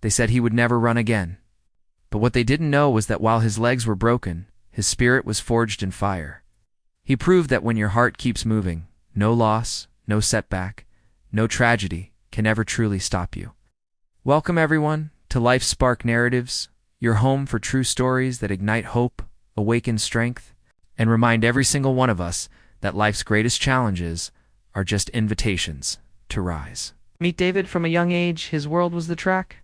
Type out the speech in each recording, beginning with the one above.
They said he would never run again. But what they didn't know was that while his legs were broken, his spirit was forged in fire. He proved that when your heart keeps moving, no loss, no setback, no tragedy can ever truly stop you. Welcome, everyone, to Life Spark Narratives, your home for true stories that ignite hope, awaken strength, and remind every single one of us that life's greatest challenges are just invitations to rise. Meet David. From a young age, his world was the track.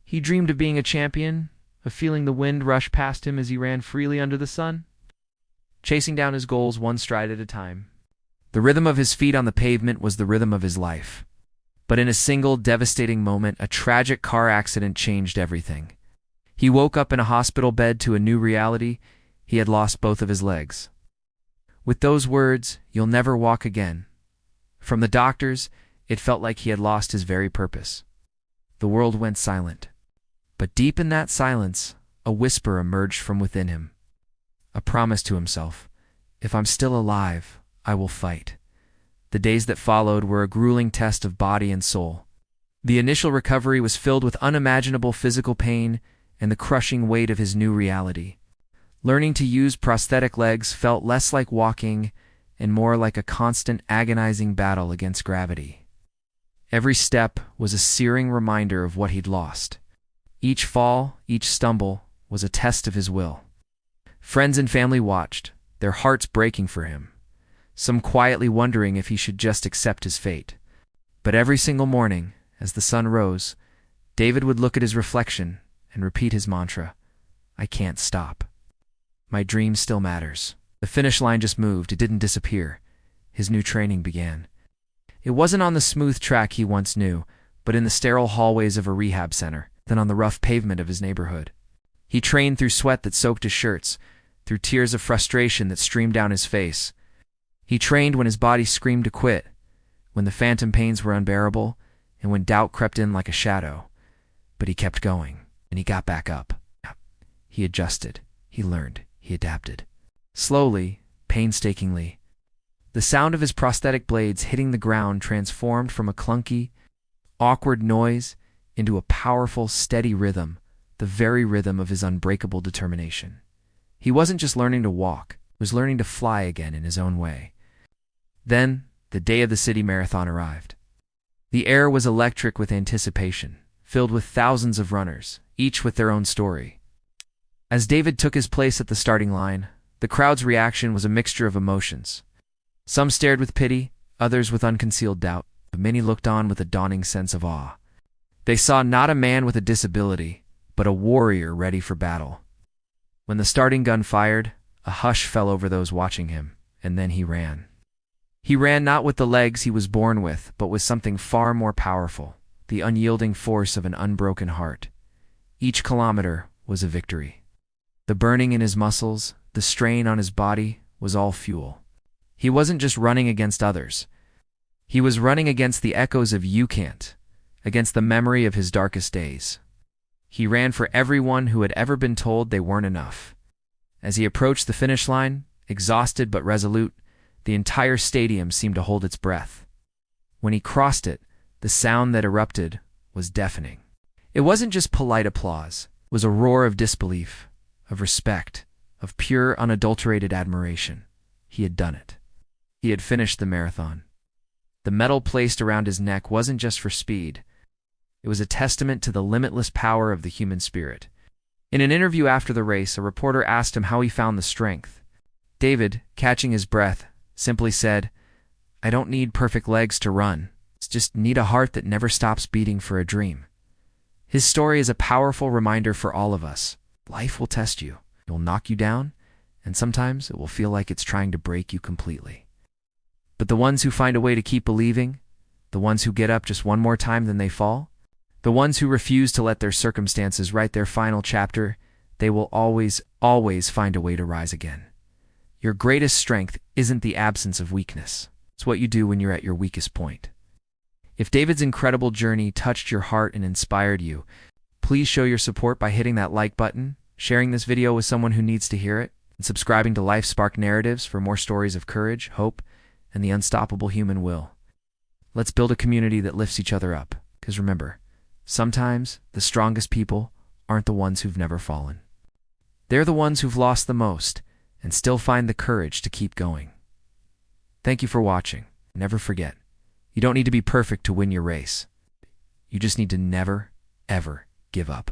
He dreamed of being a champion, of feeling the wind rush past him as he ran freely under the sun, chasing down his goals one stride at a time. The rhythm of his feet on the pavement was the rhythm of his life. But in a single devastating moment, a tragic car accident changed everything. He woke up in a hospital bed to a new reality. He had lost both of his legs. With those words, "You'll never walk again," from the doctors, it felt like he had lost his very purpose. The world went silent. But deep in that silence, a whisper emerged from within him. A promise to himself: if I'm still alive, I will fight. The days that followed were a grueling test of body and soul. The initial recovery was filled with unimaginable physical pain and the crushing weight of his new reality. Learning to use prosthetic legs felt less like walking and more like a constant agonizing battle against gravity. Every step was a searing reminder of what he'd lost. Each fall, each stumble, was a test of his will. Friends and family watched, their hearts breaking for him, some quietly wondering if he should just accept his fate. But every single morning, as the sun rose, David would look at his reflection and repeat his mantra: "I can't stop. My dream still matters." The finish line just moved, it didn't disappear. His new training began. It wasn't on the smooth track he once knew, but in the sterile hallways of a rehab center, then on the rough pavement of his neighborhood. He trained through sweat that soaked his shirts, through tears of frustration that streamed down his face. He trained when his body screamed to quit, when the phantom pains were unbearable, and when doubt crept in like a shadow. But he kept going, and he got back up. He adjusted, he learned, he adapted. Slowly, painstakingly, the sound of his prosthetic blades hitting the ground transformed from a clunky, awkward noise into a powerful, steady rhythm, the very rhythm of his unbreakable determination. He wasn't just learning to walk, he was learning to fly again in his own way. Then, the day of the city marathon arrived. The air was electric with anticipation, filled with thousands of runners, each with their own story. As David took his place at the starting line, the crowd's reaction was a mixture of emotions. Some stared with pity, others with unconcealed doubt, but many looked on with a dawning sense of awe. They saw not a man with a disability, but a warrior ready for battle. When the starting gun fired, a hush fell over those watching him, and then he ran. He ran not with the legs he was born with, but with something far more powerful, the unyielding force of an unbroken heart. Each kilometer was a victory. The burning in his muscles, the strain on his body, was all fuel. He wasn't just running against others. He was running against the echoes of "you can't," against the memory of his darkest days. He ran for everyone who had ever been told they weren't enough. As he approached the finish line, exhausted but resolute, the entire stadium seemed to hold its breath. When he crossed it, the sound that erupted was deafening. It wasn't just polite applause. It was a roar of disbelief, of respect, of pure, unadulterated admiration. He had done it. He had finished the marathon. The medal placed around his neck wasn't just for speed. It was a testament to the limitless power of the human spirit. In an interview after the race, a reporter asked him how he found the strength. David, catching his breath, simply said, "I don't need perfect legs to run. I just need a heart that never stops beating for a dream." His story is a powerful reminder for all of us. Life will test you. It will knock you down, and sometimes it will feel like it's trying to break you completely. But the ones who find a way to keep believing, the ones who get up just one more time than they fall, the ones who refuse to let their circumstances write their final chapter, they will always, always find a way to rise again. Your greatest strength isn't the absence of weakness. It's what you do when you're at your weakest point. If David's incredible journey touched your heart and inspired you, please show your support by hitting that like button, sharing this video with someone who needs to hear it, and subscribing to Life Spark Narratives for more stories of courage, hope, and the unstoppable human will. Let's build a community that lifts each other up, because remember, Sometimes the strongest people aren't the ones who've never fallen. They're the ones who've lost the most and still find the courage to keep going. Thank you for watching. Never forget, you don't need to be perfect to win your race. You just need to never, ever give up.